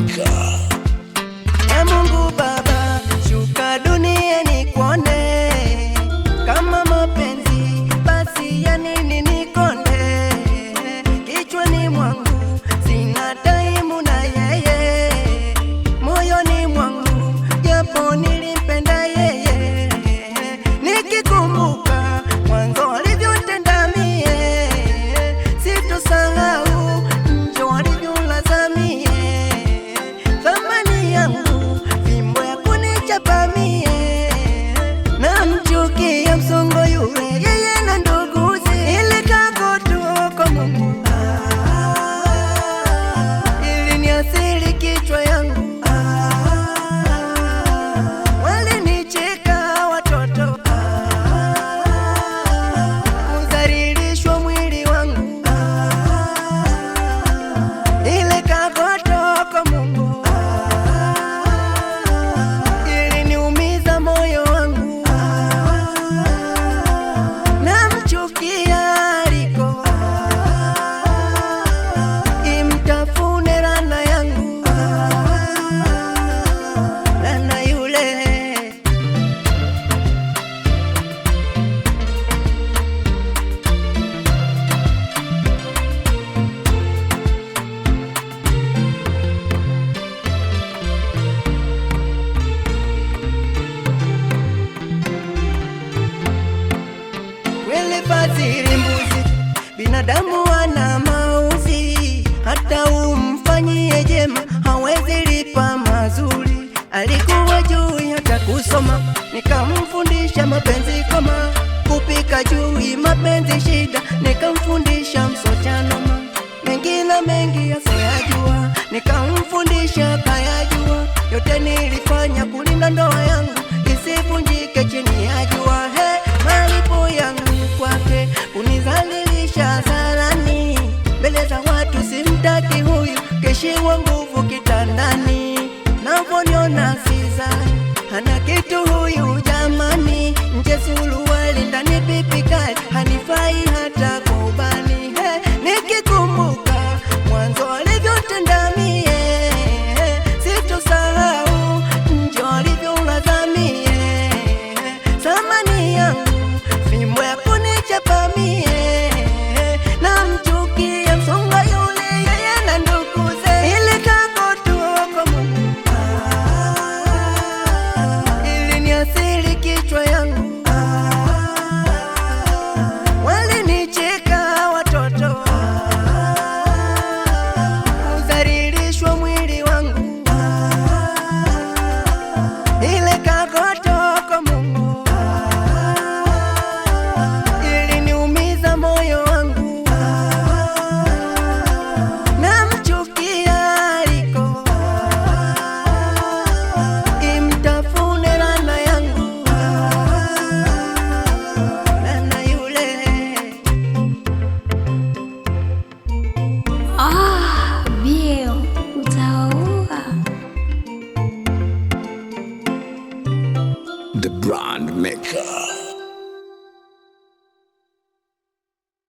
Africa. Ya Mungu Baba, shuka duniani kuone, kama mapenzi basi ya nini nikonde? Kichwani mwangu sina taimu na yeye, moyoni mwangu japo nilimpenda yeye, nikikumbuka mwanzo alivyotenda mie, sitosahau njo alivyolaza mie, thamani yangu fimbo ya kunichapa mie, namchukia msongo yule yeye na nduguze, ile kagoto kwa Mungu ili niasili kichwa yangu, walinicheka watoto, kudhalilishwa mwili wangu, ile kagoto kwa Mungu iliniumiza moyo wangu, namchukia aliko, imtafune rana yangu, rana yule. Kweli fadhili mbuzi, binadamu wana mauzi, hata umfanyie jema hawezi lipa mazuri. Alikuwa juu hata kusoma, nikamfundisha mapenzi kama kupika juu mapenzi shida, nikamfundisha msochanoma, mengine mengi asoyajua, nikamfundisha kayajua. Yote nilifanya kulinda ndoa yangu isivunjike chini ya jua. Malipo yangu kwake kunizalilisha hadharani, mbele za watu simtaki huyu, keshiwa nguvu kitandani, navyoniona sizai, hana kitu huyu jamani.